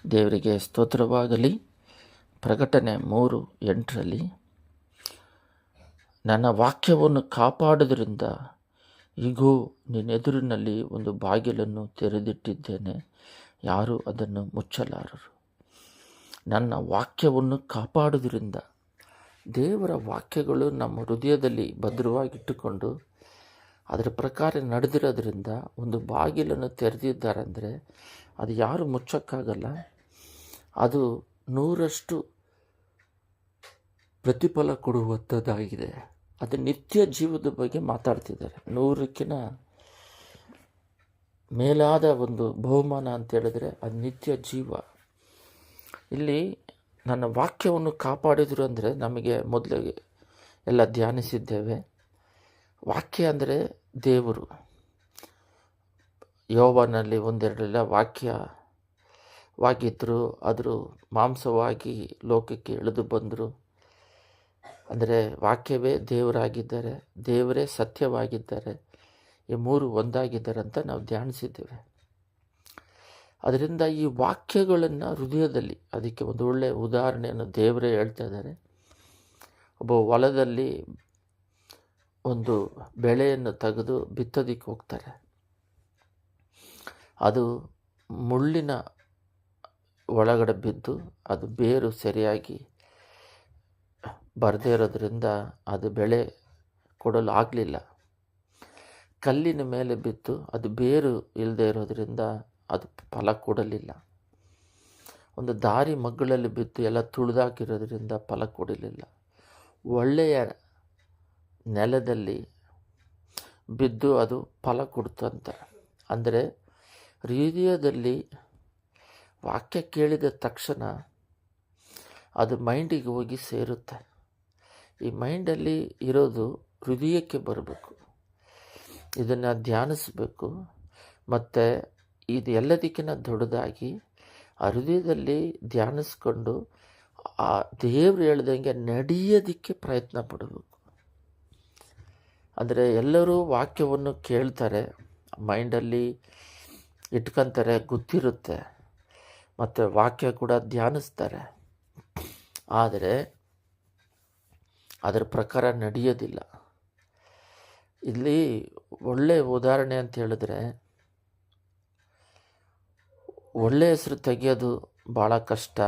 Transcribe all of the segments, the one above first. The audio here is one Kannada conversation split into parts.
ದೇವರಿಗೆ ಸ್ತೋತ್ರವಾಗಲಿ. ಪ್ರಕಟಣೆ 3:8 ನನ್ನ ವಾಕ್ಯವನ್ನು ಕಾಪಾಡುವುದರಿಂದ ಇಗೋ ನಿನ್ನೆದುರಿನಲ್ಲಿ ಒಂದು ಬಾಗಿಲನ್ನು ತೆರೆದಿಟ್ಟಿದ್ದೇನೆ, ಯಾರೂ ಅದನ್ನು ಮುಚ್ಚಲಾರರು. ನನ್ನ ವಾಕ್ಯವನ್ನು ಕಾಪಾಡುವುದರಿಂದ, ದೇವರ ವಾಕ್ಯಗಳು ನಮ್ಮ ಹೃದಯದಲ್ಲಿ ಭದ್ರವಾಗಿಟ್ಟುಕೊಂಡು ಅದರ ಪ್ರಕಾರ ನಡೆದಿರೋದ್ರಿಂದ ಒಂದು ಬಾಗಿಲನ್ನು ತೆರೆದಿದ್ದಾರೆ ಅಂದರೆ ಅದು ಯಾರು ಮುಚ್ಚೋಕ್ಕಾಗಲ್ಲ. ಅದು 100% ಪ್ರತಿಫಲ ಕೊಡುವಂಥದ್ದಾಗಿದೆ. ಅದು ನಿತ್ಯ ಜೀವದ ಬಗ್ಗೆ ಮಾತಾಡ್ತಿದ್ದಾರೆ. 100ಕ್ಕಿಂತ ಮೇಲಾದ ಒಂದು ಬಹುಮಾನ ಅಂತ ಹೇಳಿದ್ರೆ ಅದು ನಿತ್ಯ ಜೀವ. ಇಲ್ಲಿ ನನ್ನ ವಾಕ್ಯವನ್ನು ಕಾಪಾಡಿದ್ರು ಅಂದರೆ ನಮಗೆ ಮೊದಲಿಗೆ ಎಲ್ಲ ಧ್ಯಾನಿಸಿದ್ದೇವೆ. ವಾಕ್ಯ ಅಂದರೆ ದೇವರು. ಯೋಬನಲ್ಲಿ 1:2 ವಾಕ್ಯವಾಗಿದ್ದರು, ಆದರೂ ಮಾಂಸವಾಗಿ ಲೋಕಕ್ಕೆ ಇಳಿದು ಬಂದರು. ಅಂದರೆ ವಾಕ್ಯವೇ ದೇವರಾಗಿದ್ದಾರೆ, ದೇವರೇ ಸತ್ಯವಾಗಿದ್ದಾರೆ, ಈ ಮೂರು ಒಂದಾಗಿದ್ದಾರೆ ಅಂತ ನಾವು ಧ್ಯಾನಿಸಿದ್ದೇವೆ. ಅದರಿಂದ ಈ ವಾಕ್ಯಗಳನ್ನು ಹೃದಯದಲ್ಲಿ, ಅದಕ್ಕೆ ಒಂದು ಒಳ್ಳೆಯ ಉದಾಹರಣೆಯನ್ನು ದೇವರೇ ಹೇಳ್ತಾ ಇದ್ದಾರೆ. ಒಬ್ಬ ಹೊಲದಲ್ಲಿ ಒಂದು ಬೆಳೆಯನ್ನು ತೆಗೆದು ಬಿತ್ತೋದಕ್ಕೆ ಹೋಗ್ತಾರೆ. ಅದು ಮುಳ್ಳಿನ ಒಳಗಡೆ ಬಿದ್ದು ಅದು ಬೇರು ಸರಿಯಾಗಿ ಬರದೇ ಇರೋದ್ರಿಂದ ಅದು ಬೆಳೆ ಕೊಡಲು ಆಗಲಿಲ್ಲ. ಕಲ್ಲಿನ ಮೇಲೆ ಬಿದ್ದು ಅದು ಬೇರು ಇಲ್ಲದೆ ಇರೋದ್ರಿಂದ ಅದು ಫಲ ಕೊಡಲಿಲ್ಲ. ಒಂದು ದಾರಿ ಮಗ್ಗುಲಲ್ಲಿ ಬಿದ್ದು ಎಲ್ಲ ತುಳಿದಾಕಿರೋದ್ರಿಂದ ಫಲ ಕೊಡಲಿಲ್ಲ. ಒಳ್ಳೆಯ ನೆಲದಲ್ಲಿ ಬಿದ್ದು ಅದು ಫಲ ಕೊಡ್ತಂತ. ಅಂದರೆ ಹೃದಯದಲ್ಲಿ ವಾಕ್ಯ ಕೇಳಿದ ತಕ್ಷಣ ಅದು ಮೈಂಡಿಗೆ ಹೋಗಿ ಸೇರುತ್ತೆ. ಈ ಮೈಂಡಲ್ಲಿ ಇರೋದು ಹೃದಯಕ್ಕೆ ಬರಬೇಕು, ಇದನ್ನು ಧ್ಯಾನಿಸಬೇಕು. ಮತ್ತು ಇದು ಎಲ್ಲದಕ್ಕಿಂತ ದೊಡ್ಡದಾಗಿ ಆ ಹೃದಯದಲ್ಲಿ ಧ್ಯಾನಿಸ್ಕೊಂಡು ಆ ದೇವ್ರು ಹೇಳ್ದಂಗೆ ನಡೆಯೋದಕ್ಕೆ ಪ್ರಯತ್ನ ಪಡಬೇಕು. ಅಂದರೆ ಎಲ್ಲರೂ ವಾಕ್ಯವನ್ನು ಕೇಳ್ತಾರೆ, ಮೈಂಡಲ್ಲಿ ಇಟ್ಕೊತಾರೆ, ಗೊತ್ತಿರುತ್ತೆ, ಮತ್ತು ವಾಕ್ಯ ಕೂಡ ಧ್ಯಾನಿಸ್ತಾರೆ. ಆದರೆ ಅದರ ಪ್ರಕಾರ ನಡೆಯೋದಿಲ್ಲ. ಇಲ್ಲಿ ಒಳ್ಳೆಯ ಉದಾಹರಣೆ ಅಂತ ಹೇಳಿದ್ರೆ, ಒಳ್ಳೆಯ ಹೆಸರು ತೆಗೆಯೋದು ಭಾಳ ಕಷ್ಟ.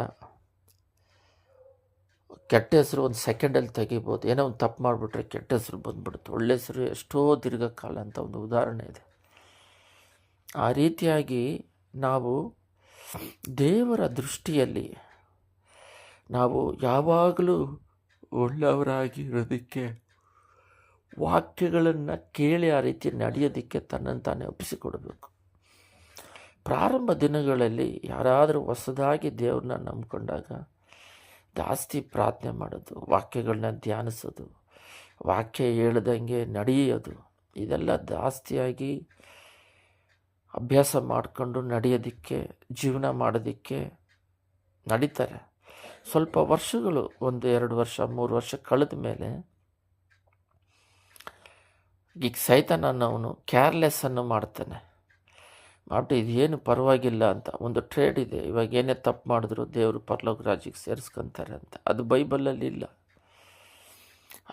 ಕೆಟ್ಟ ಹೆಸರು ಒಂದು ಸೆಕೆಂಡಲ್ಲಿ ತೆಗಿಬೋದು. ಏನೋ ಒಂದು ತಪ್ಪು ಮಾಡಿಬಿಟ್ರೆ ಕೆಟ್ಟ ಹೆಸರು ಬಂದ್ಬಿಡುತ್ತೆ. ಒಳ್ಳೆ ಹೆಸರು ಎಷ್ಟೋ ದೀರ್ಘಕಾಲ ಅಂತ ಒಂದು ಉದಾಹರಣೆ ಇದೆ. ಆ ರೀತಿಯಾಗಿ ನಾವು ದೇವರ ದೃಷ್ಟಿಯಲ್ಲಿ ನಾವು ಯಾವಾಗಲೂ ಒಳ್ಳೆಯವರಾಗಿರೋದಕ್ಕೆ, ವಾಕ್ಯಗಳನ್ನು ಕೇಳಿ ಆ ರೀತಿ ನಡೆಯೋದಕ್ಕೆ ತನ್ನನ್ನು ತಾನೇ ಒಪ್ಪಿಸಿಕೊಡಬೇಕು. ಪ್ರಾರಂಭ ದಿನಗಳಲ್ಲಿ ಯಾರಾದರೂ ಹೊಸದಾಗಿ ದೇವ್ರನ್ನ ನಂಬ್ಕೊಂಡಾಗ ಜಾಸ್ತಿ ಪ್ರಾರ್ಥನೆ ಮಾಡೋದು, ವಾಕ್ಯಗಳನ್ನ ಧ್ಯಾನಿಸೋದು, ವಾಕ್ಯ ಹೇಳ್ದಂಗೆ ನಡೆಯೋದು, ಇದೆಲ್ಲ ಜಾಸ್ತಿಯಾಗಿ ಅಭ್ಯಾಸ ಮಾಡಿಕೊಂಡು ನಡೆಯೋದಕ್ಕೆ, ಜೀವನ ಮಾಡೋದಕ್ಕೆ ನಡೀತಾರೆ. ಸ್ವಲ್ಪ ವರ್ಷಗಳು, 1-2 ವರ್ಷ 3 ವರ್ಷ ಕಳೆದ ಮೇಲೆ ಈಗ ಸೈತಾನನವನು ಕೇರ್ಲೆಸ್ಸನ್ನು ಮಾಡ್ತಾನೆ. ಮಾಡ್ಬಿಟ್ಟು ಇದೇನು ಪರವಾಗಿಲ್ಲ ಅಂತ, ಒಂದು ಟ್ರೇಡ್ ಇದೆ, ಇವಾಗ ಏನೇ ತಪ್ಪು ಮಾಡಿದ್ರು ದೇವರು ಪರಲೋಕ ರಾಜ್ಯಕ್ಕೆ ಸೇರಿಸ್ಕೊಂತಾರೆ ಅಂತ. ಅದು ಬೈಬಲಲ್ಲಿ ಇಲ್ಲ.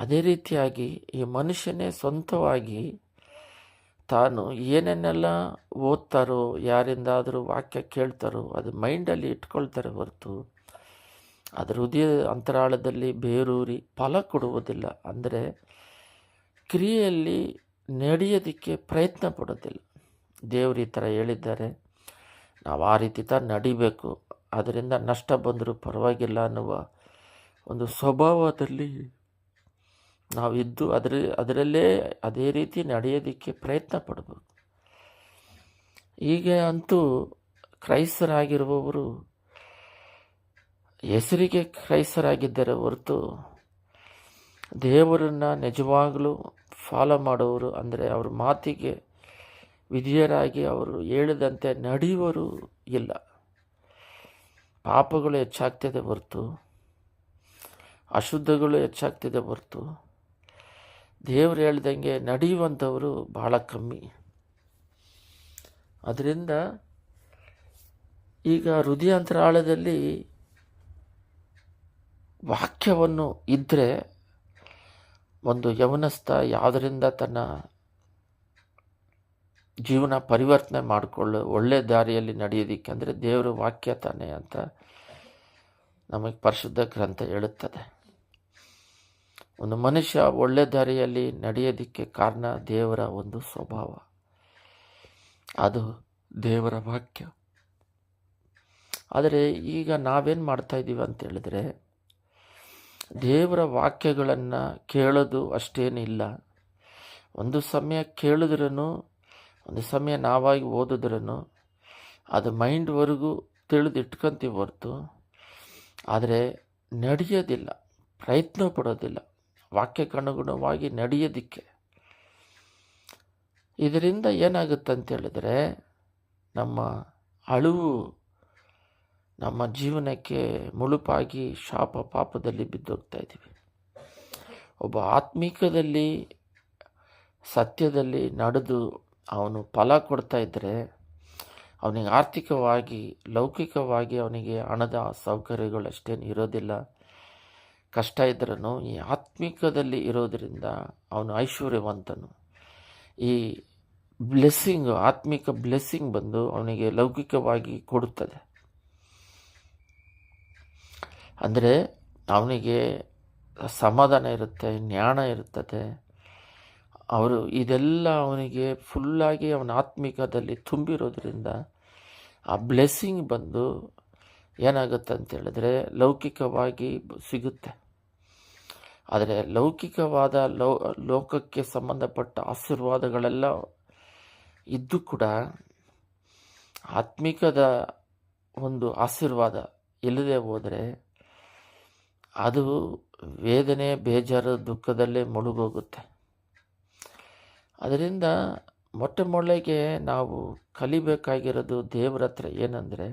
ಅದೇ ರೀತಿಯಾಗಿ ಈ ಮನುಷ್ಯನೇ ಸ್ವಂತವಾಗಿ ತಾನು ಏನೇನೆಲ್ಲ ಓದ್ತಾರೋ, ಯಾರಿಂದಾದರೂ ವಾಕ್ಯ ಕೇಳ್ತಾರೋ ಅದು ಮೈಂಡಲ್ಲಿ ಇಟ್ಕೊಳ್ತಾರೆ ಹೊರತು ಅದರ ಹೃದಯ ಅಂತರಾಳದಲ್ಲಿ ಬೇರೂರಿ ಫಲ ಕೊಡುವುದಿಲ್ಲ. ಅಂದರೆ ಕ್ರಿಯೆಯಲ್ಲಿ ನಡೆಯೋದಕ್ಕೆ ಪ್ರಯತ್ನ ಪಡೋದಿಲ್ಲ. ದೇವರು ಈ ಥರ ಹೇಳಿದ್ದಾರೆ, ನಾವು ಆ ರೀತಿ ನಡಿಬೇಕು, ಅದರಿಂದ ನಷ್ಟ ಬಂದರೂ ಪರವಾಗಿಲ್ಲ ಅನ್ನುವ ಒಂದು ಸ್ವಭಾವದಲ್ಲಿ ನಾವು ಇದ್ದು ಅದರಲ್ಲೇ ಅದೇ ರೀತಿ ನಡೆಯೋದಕ್ಕೆ ಪ್ರಯತ್ನ ಪಡಬೇಕು. ಈಗ ಅಂತೂ ಕ್ರೈಸ್ತರಾಗಿರುವವರು ಹೆಸರಿಗೆ ಕ್ರೈಸ್ತರಾಗಿದ್ದಾರೆ ಹೊರತು ದೇವರನ್ನು ನಿಜವಾಗಲೂ ಫಾಲೋ ಮಾಡೋರು, ಅಂದರೆ ಅವ್ರ ಮಾತಿಗೆ ವಿಧೇಯರಾಗಿ ಅವರು ಹೇಳಿದಂತೆ ನಡೆಯುವರು ಇಲ್ಲ. ಪಾಪಗಳು ಹೆಚ್ಚಾಗ್ತಿದೆ ಹೊರತು, ಅಶುದ್ಧಗಳು ಹೆಚ್ಚಾಗ್ತಿದೆ ಹೊರತು ದೇವರು ಹೇಳ್ದಂಗೆ ನಡೆಯುವಂಥವರು ಭಾಳ ಕಮ್ಮಿ. ಅದರಿಂದ ಈಗ ಹೃದಯಾಂತರಾಳದಲ್ಲಿ ವಾಕ್ಯವನ್ನು ಇದ್ದರೆ ಒಂದು ಯವನಸ್ಥ ಯಾವುದರಿಂದ ತನ್ನ ಜೀವನ ಪರಿವರ್ತನೆ ಮಾಡಿಕೊಳ್ಳು ಒಳ್ಳೆ ದಾರಿಯಲ್ಲಿ ನಡೆಯೋದಿಕ್ಕೆ ಅಂದರೆ ದೇವರ ವಾಕ್ಯ ತಾನೆ ಅಂತ ನಮಗೆ ಪರಿಶುದ್ಧ ಗ್ರಂಥ ಹೇಳುತ್ತದೆ. ಒಂದು ಮನುಷ್ಯ ಒಳ್ಳೆ ದಾರಿಯಲ್ಲಿ ನಡೆಯೋದಕ್ಕೆ ಕಾರಣ ದೇವರ ಒಂದು ಸ್ವಭಾವ, ಅದು ದೇವರ ವಾಕ್ಯ. ಆದರೆ ಈಗ ನಾವೇನು ಮಾಡ್ತಾ ಇದ್ದೀವಿ ಅಂತ ಹೇಳಿದ್ರೆ, ದೇವರ ವಾಕ್ಯಗಳನ್ನು ಕೇಳೋದು ಅಷ್ಟೇನಿಲ್ಲ. ಒಂದು ಸಮಯ ಕೇಳಿದ್ರೂ, ಒಂದು ಸಮಯ ನಾವಾಗಿ ಓದಿದ್ರೂ ಅದು ಮೈಂಡ್ವರೆಗೂ ತಿಳಿದಿಟ್ಕೊಂತೀವಿ ಹೊರ್ತು, ಆದರೆ ನಡೆಯೋದಿಲ್ಲ, ಪ್ರಯತ್ನ ಪಡೋದಿಲ್ಲ ವಾಕ್ಯಕ್ಕನುಗುಣವಾಗಿ ನಡೆಯೋದಕ್ಕೆ. ಇದರಿಂದ ಏನಾಗುತ್ತೆ ಅಂತ ಹೇಳಿದ್ರೆ, ನಮ್ಮ ಅಳುವು ನಮ್ಮ ಜೀವನಕ್ಕೆ ಮುಳುಪಾಗಿ ಶಾಪ ಪಾಪದಲ್ಲಿ ಬಿದ್ದೋಗ್ತಾ ಇದ್ದೀವಿ. ಒಬ್ಬ ಆತ್ಮಿಕದಲ್ಲಿ ಸತ್ಯದಲ್ಲಿ ನಡೆದು ಅವನು ಫಲ ಕೊಡ್ತಾ ಇದ್ದರೆ, ಅವನಿಗೆ ಆರ್ಥಿಕವಾಗಿ ಲೌಕಿಕವಾಗಿ ಅವನಿಗೆ ಹಣದ ಸೌಕರ್ಯಗಳು ಅಷ್ಟೇನು ಇರೋದಿಲ್ಲ. ಕಷ್ಟ ಇದ್ರೂ ಈ ಆತ್ಮಿಕದಲ್ಲಿ ಇರೋದರಿಂದ ಅವನು ಐಶ್ವರ್ಯವಂತನು. ಈ ಬ್ಲೆಸ್ಸಿಂಗ್, ಆತ್ಮಿಕ ಬ್ಲೆಸ್ಸಿಂಗ್ ಬಂದು ಅವನಿಗೆ ಲೌಕಿಕವಾಗಿ ಕೊಡುತ್ತದೆ. ಅಂದರೆ ಅವನಿಗೆ ಸಮಾಧಾನ ಇರುತ್ತೆ, ಜ್ಞಾನ ಇರ್ತದೆ. ಇದೆಲ್ಲ ಅವನಿಗೆ ಫುಲ್ಲಾಗಿ ಅವನ ಆತ್ಮಿಕದಲ್ಲಿ ತುಂಬಿರೋದ್ರಿಂದ ಆ ಬ್ಲೆಸ್ಸಿಂಗ್ ಬಂದು ಏನಾಗುತ್ತೆ ಅಂತ ಹೇಳಿದ್ರೆ ಲೌಕಿಕವಾಗಿ ಸಿಗುತ್ತೆ. ಆದರೆ ಲೌಕಿಕವಾದ ಲೋಕಕ್ಕೆ ಸಂಬಂಧಪಟ್ಟ ಆಶೀರ್ವಾದಗಳೆಲ್ಲ ಇದ್ದು ಕೂಡ ಆತ್ಮಿಕದ ಒಂದು ಆಶೀರ್ವಾದ ಇಲ್ಲದೆ ಹೋದರೆ ಅದು ವೇದನೆ, ಬೇಜಾರು, ದುಃಖದಲ್ಲೇ ಮುಳುಗೋಗುತ್ತೆ. ಅದರಿಂದ ಮೊಟ್ಟಮೊದಲಿಗೆ ನಾವು ಕಲಿಬೇಕಾಗಿರೋದು ದೇವರ ಹತ್ರ ಏನಂದರೆ,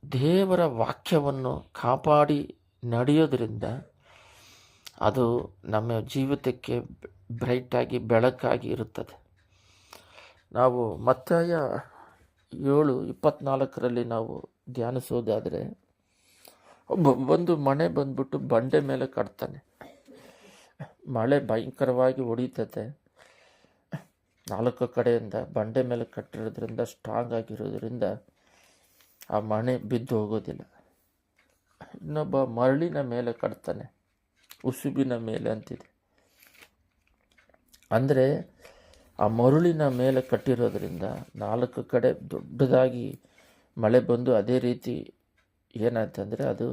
ದೇವರ ವಾಕ್ಯವನ್ನು ಕಾಪಾಡಿ ನಡೆಯೋದ್ರಿಂದ ಅದು ನಮ್ಮ ಜೀವಿತಕ್ಕೆ ಬ್ರೈಟಾಗಿ ಬೆಳಕಾಗಿ ಇರುತ್ತದೆ. ನಾವು ಮತ್ತಾಯ 7:24 ನಾವು ಧ್ಯಾನಿಸೋದಾದರೆ, ಒಂದು ಮನೆ ಬಂದ್ಬಿಟ್ಟು ಬಂಡೆ ಮೇಲೆ ಕಟ್ತಾನೆ. ಮಳೆ ಭಯಂಕರವಾಗಿ ಹೊಡಿತದೆ. 4 ಕಡೆಯಿಂದ ಬಂಡೆ ಮೇಲೆ ಕಟ್ಟಿರೋದ್ರಿಂದ ಸ್ಟ್ರಾಂಗ್ ಆಗಿರೋದ್ರಿಂದ ಆ ಮನೆ ಬಿದ್ದು ಹೋಗೋದಿಲ್ಲ. ಇನ್ನೊಬ್ಬ ಮರಳಿನ ಮೇಲೆ ಕಟ್ತಾನೆ, ಉಸುಬಿನ ಮೇಲೆ ಅಂತಿದೆ. ಅಂದರೆ ಆ ಮರುಳಿನ ಮೇಲೆ ಕಟ್ಟಿರೋದ್ರಿಂದ 4 ಕಡೆ ದೊಡ್ಡದಾಗಿ ಮಳೆ ಬಂದು ಅದೇ ರೀತಿ ಏನಾಯ್ತಂದರೆ ಅದು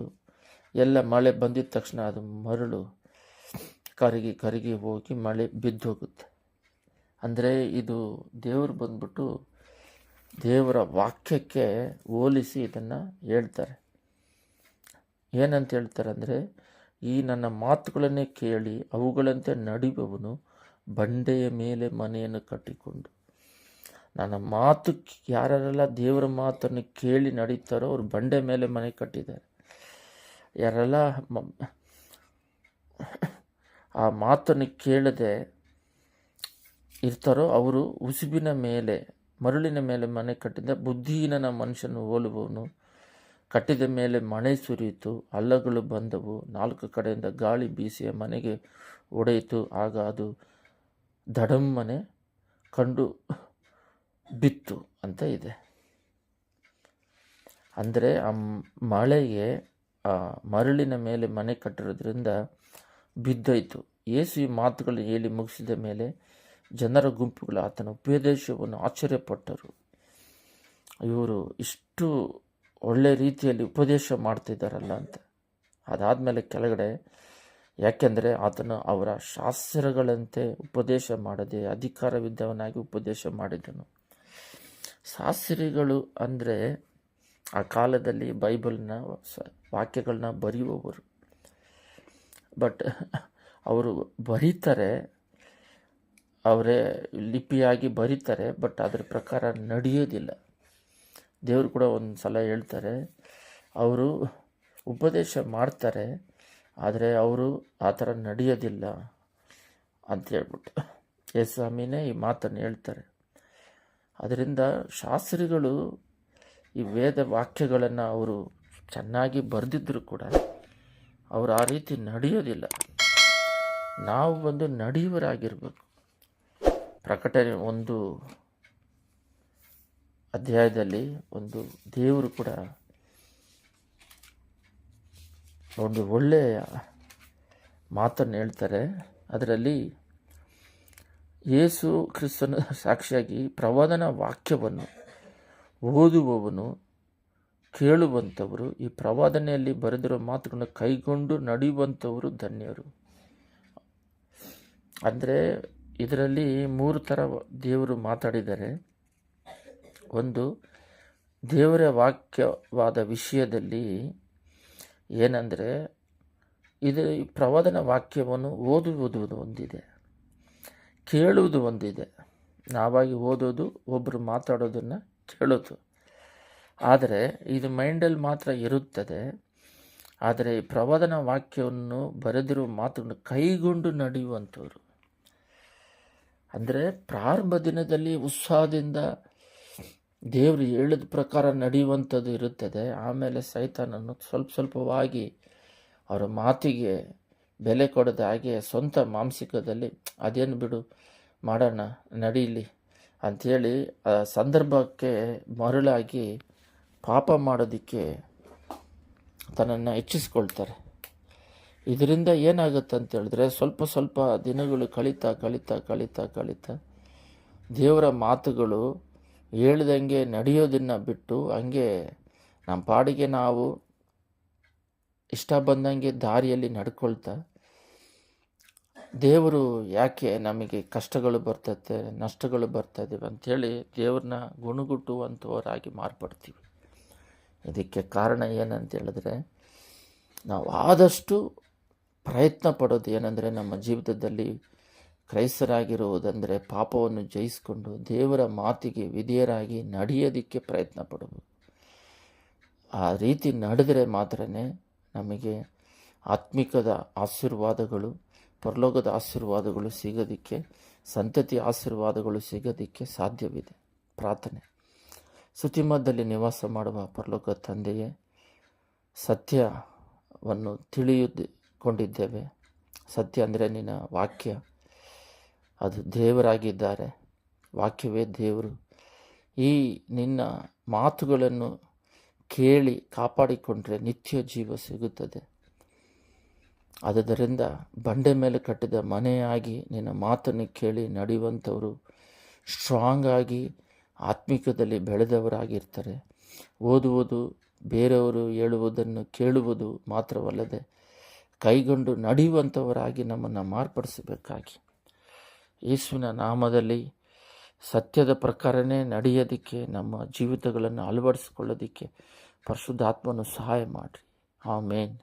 ಎಲ್ಲ ಮಳೆ ಬಂದಿದ ತಕ್ಷಣ ಅದು ಮರಳು ಕರಗಿ ಹೋಗಿ ಮಳೆ ಬಿದ್ದು ಹೋಗುತ್ತೆ. ಅಂದರೆ ಇದು ದೇವರು ಬಂದ್ಬಿಟ್ಟು ದೇವರ ವಾಕ್ಯಕ್ಕೆ ಹೋಲಿಸಿ ಇದನ್ನು ಹೇಳ್ತಾರೆ. ಏನಂತ ಹೇಳ್ತಾರೆ ಅಂದರೆ, ಈ ನನ್ನ ಮಾತುಗಳನ್ನೇ ಕೇಳಿ ಅವುಗಳಂತೆ ನಡೆಯುವವನು ಬಂಡೆಯ ಮೇಲೆ ಮನೆಯನ್ನು ಕಟ್ಟಿಕೊಂಡು. ನನ್ನ ಮಾತು ಯಾರೆಲ್ಲ ದೇವರ ಮಾತನ್ನು ಕೇಳಿ ನಡೀತಾರೋ ಅವರು ಬಂಡೆ ಮೇಲೆ ಮನೆ ಕಟ್ಟಿದ್ದಾರೆ. ಯಾರೆಲ್ಲ ಆ ಮಾತನ್ನು ಕೇಳದೆ ಇರ್ತಾರೋ ಅವರು ಉಸುಬಿನ ಮೇಲೆ, ಮರಳಿನ ಮೇಲೆ ಮನೆ ಕಟ್ಟಿದ ಬುದ್ಧಿಹೀನನ ಮನುಷ್ಯನು ಹೋಲುವವನು. ಕಟ್ಟಿದ ಮೇಲೆ ಮಳೆ ಸುರಿಯಿತು, ಹಳ್ಳಗಳು ಬಂದವು, 4 ಕಡೆಯಿಂದ ಗಾಳಿ ಬೀಸಿ ಮನೆಗೆ ಹೊಡೆಯಿತು, ಆಗ ಅದು ದಡಮ್ಮನೆ ಕಂಡು ಬಿತ್ತು ಅಂತ ಇದೆ. ಅಂದರೆ ಆ ಮಳೆಗೆ ಆ ಮರಳಿನ ಮೇಲೆ ಮನೆ ಕಟ್ಟಿರೋದ್ರಿಂದ ಬಿದ್ದೋಯ್ತು. ಯೇಸು ಈ ಮಾತುಗಳು ಹೇಳಿ ಮುಗಿಸಿದ ಮೇಲೆ ಜನರ ಗುಂಪುಗಳು ಆತನ ಉಪದೇಶವನ್ನು ಆಶ್ಚರ್ಯಪಟ್ಟರು. ಇವರು ಇಷ್ಟು ಒಳ್ಳೆ ರೀತಿಯಲ್ಲಿ ಉಪದೇಶ ಮಾಡ್ತಿದ್ದಾರಲ್ಲ ಅಂತ. ಅದಾದಮೇಲೆ ಕೆಳಗಡೆ, ಯಾಕೆಂದರೆ ಆತನು ಅವರ ಶಾಸ್ತ್ರಗಳಂತೆ ಉಪದೇಶ ಮಾಡದೆ ಅಧಿಕಾರವಿದ್ದವನಾಗಿ ಉಪದೇಶ ಮಾಡಿದನು. ಶಾಸ್ತ್ರಿಗಳು ಅಂದರೆ ಆ ಕಾಲದಲ್ಲಿ ಬೈಬಲ್ನ ವಾಕ್ಯಗಳನ್ನ ಬರೆಯುವವರು. ಬಟ್ ಅವರು ಬರೀತಾರೆ, ಅವರೇ ಲಿಪಿಯಾಗಿ ಬರೀತಾರೆ, ಬಟ್ ಅದರ ಪ್ರಕಾರ ನಡೆಯೋದಿಲ್ಲ. ದೇವರು ಕೂಡ ಒಂದು ಸಲ ಹೇಳ್ತಾರೆ, ಅವರು ಉಪದೇಶ ಮಾಡ್ತಾರೆ, ಆದರೆ ಅವರು ಆ ಥರ ನಡೆಯೋದಿಲ್ಲ ಅಂತ ಹೇಳ್ಬಿಟ್ಟು ಯೇಸು ಸ್ವಾಮಿನೇ ಈ ಮಾತನ್ನು ಹೇಳ್ತಾರೆ. ಅದರಿಂದ ಶಾಸ್ತ್ರಿಗಳು ಈ ವೇದ ವಾಕ್ಯಗಳನ್ನು ಅವರು ಚೆನ್ನಾಗಿ ಬರೆದಿದ್ದರೂ ಕೂಡ ಅವರು ಆ ರೀತಿ ನಡೆಯೋದಿಲ್ಲ. ನಾವು ಬಂದು ನಡೆಯುವರಾಗಿರ್ಬೇಕು. ಪ್ರಕಟಣೆ 1 ಅಧ್ಯಾಯದಲ್ಲಿ ಒಂದು ದೇವರು ಕೂಡ ಒಂದು ಒಳ್ಳೆಯ ಮಾತನ್ನು ಹೇಳ್ತಾರೆ. ಅದರಲ್ಲಿ ಯೇಸು ಕ್ರಿಸ್ತನ ಸಾಕ್ಷಿಯಾಗಿ ಪ್ರವಾದನ ವಾಕ್ಯವನ್ನು ಓದುವವನು, ಕೇಳುವಂಥವರು, ಈ ಪ್ರವಾದನೆಯಲ್ಲಿ ಬರೆದಿರೋ ಮಾತುಗಳನ್ನು ಕೈಗೊಂಡು ನಡೆಯುವಂಥವರು ಧನ್ಯರು. ಅಂದರೆ ಇದರಲ್ಲಿ 3 ಥರ ದೇವರು ಮಾತಾಡಿದ್ದಾರೆ. ಒಂದು, ದೇವರ ವಾಕ್ಯವಾದ ವಿಷಯದಲ್ಲಿ ಏನಂದರೆ, ಇದು ಈ ಪ್ರವಾದನ ವಾಕ್ಯವನ್ನು ಓದುವುದು ಒಂದಿದೆ, ಕೇಳುವುದು ಒಂದಿದೆ. ನಾವಾಗಿ ಓದೋದು, ಒಬ್ಬರು ಮಾತಾಡೋದನ್ನು ಕೇಳೋದು. ಆದರೆ ಇದು ಮೈಂಡಲ್ಲಿ ಮಾತ್ರ ಇರುತ್ತದೆ. ಆದರೆ ಈ ಪ್ರವಾದನ ವಾಕ್ಯವನ್ನು ಬರೆದಿರುವ ಮಾತನ್ನು ಕೈಗೊಂಡು ನಡೆಯುವಂಥವ್ರು, ಅಂದರೆ ಪ್ರಾರಂಭ ದಿನದಲ್ಲಿ ಉತ್ಸಾಹದಿಂದ ದೇವರು ಹೇಳಿದ ಪ್ರಕಾರ ನಡೆಯುವಂಥದ್ದು ಇರುತ್ತದೆ. ಆಮೇಲೆ ಸೈತಾನನ್ನು ಸ್ವಲ್ಪವಾಗಿ ಅವರ ಮಾತಿಗೆ ಬೆಲೆ ಕೊಡದ ಹಾಗೆ ಸ್ವಂತ ಮಾಂಸಿಕದಲ್ಲಿ ಅದೇನು ಬಿಡು ಮಾಡೋಣ ನಡೀಲಿ ಅಂಥೇಳಿ ಆ ಸಂದರ್ಭಕ್ಕೆ ಮರಳಾಗಿ ಪಾಪ ಮಾಡೋದಕ್ಕೆ ತನ್ನನ್ನು ಹೆಚ್ಚಿಸ್ಕೊಳ್ತಾರೆ. ಇದರಿಂದ ಏನಾಗುತ್ತೆ ಅಂತ ಹೇಳಿದ್ರೆ, ಸ್ವಲ್ಪ ದಿನಗಳು ಕಳೀತಾ ದೇವರ ಮಾತುಗಳು ಹೇಳ್ದಂಗೆ ನಡೆಯೋದನ್ನು ಬಿಟ್ಟು ಹಂಗೆ ನಮ್ಮ ಪಾಡಿಗೆ ನಾವು ಇಷ್ಟ ಬಂದಂಗೆ ದಾರಿಯಲ್ಲಿ ನಡ್ಕೊಳ್ತಾ, ದೇವರು ಯಾಕೆ ನಮಗೆ ಕಷ್ಟಗಳು ಬರ್ತದೆ, ನಷ್ಟಗಳು ಬರ್ತಾಯಿದ್ದೀವಿ ಅಂಥೇಳಿ ದೇವ್ರನ್ನ ಗುಣಗುಟ್ಟುವಂಥವರಾಗಿ ಮಾರ್ಪಡ್ತೀವಿ. ಇದಕ್ಕೆ ಕಾರಣ ಏನಂತ ಹೇಳಿದ್ರೆ, ನಾವು ಆದಷ್ಟು ಪ್ರಯತ್ನ ಪಡೋದು ಏನಂದರೆ, ನಮ್ಮ ಜೀವಿತದಲ್ಲಿ ಕ್ರೈಸ್ತರಾಗಿರುವುದಂದರೆ ಪಾಪವನ್ನು ಜಯಿಸಿಕೊಂಡು ದೇವರ ಮಾತಿಗೆ ವಿಧೇಯರಾಗಿ ನಡೆಯೋದಕ್ಕೆ ಪ್ರಯತ್ನ ಪಡಬೇಕು. ಆ ರೀತಿ ನಡೆದರೆ ಮಾತ್ರ ನಮಗೆ ಆತ್ಮಿಕದ ಆಶೀರ್ವಾದಗಳು, ಪರಲೋಕದ ಆಶೀರ್ವಾದಗಳು ಸಿಗೋದಕ್ಕೆ, ಸಂತತಿ ಆಶೀರ್ವಾದಗಳು ಸಿಗೋದಕ್ಕೆ ಸಾಧ್ಯವಿದೆ. ಪ್ರಾರ್ಥನೆ. ಸ್ತುತಿಮಧ್ಯದಲ್ಲಿ ನಿವಾಸ ಮಾಡುವ ಪರಲೋಕ ತಂದೆಯೇ, ಸತ್ಯವನ್ನು ತಿಳಿದುಕೊಂಡಿದ್ದೇವೆ. ಸತ್ಯ ಅಂದರೆ ನಿನ್ನ ವಾಕ್ಯ, ಅದು ದೇವರಾಗಿದ್ದಾರೆ. ವಾಕ್ಯವೇ ದೇವರು. ಈ ನಿನ್ನ ಮಾತುಗಳನ್ನು ಕೇಳಿ ಕಾಪಾಡಿಕೊಂಡ್ರೆ ನಿತ್ಯ ಜೀವ ಸಿಗುತ್ತದೆ. ಆದ್ದರಿಂದ ಬಂಡೆ ಮೇಲೆ ಕಟ್ಟಿದ ಮನೆಯಾಗಿ ನಿನ್ನ ಮಾತನ್ನು ಕೇಳಿ ನಡೆಯುವಂಥವರು ಸ್ಟ್ರಾಂಗ್ ಆಗಿ ಆತ್ಮಿಕದಲ್ಲಿ ಬೆಳೆದವರಾಗಿರ್ತಾರೆ. ಓದುವುದು, ಬೇರೆಯವರು ಹೇಳುವುದನ್ನು ಕೇಳುವುದು ಮಾತ್ರವಲ್ಲದೆ ಕೈಗೊಂಡು ನಡೆಯುವಂಥವರಾಗಿ ನಮ್ಮನ್ನು ಮಾರ್ಪಡಿಸಬೇಕಾಗಿ ಯೇಸುವಿನ ನಾಮದಲ್ಲಿ ಸತ್ಯದ ಪ್ರಕಾರನೇ ನಡೆಯೋದಕ್ಕೆ, ನಮ್ಮ ಜೀವಿತಗಳನ್ನು ಅಳವಡಿಸಿಕೊಳ್ಳೋದಕ್ಕೆ ಪರಿಶುದ್ಧಾತ್ಮನು ಸಹಾಯ ಮಾಡಿರಿ. ಆಮೇನ್.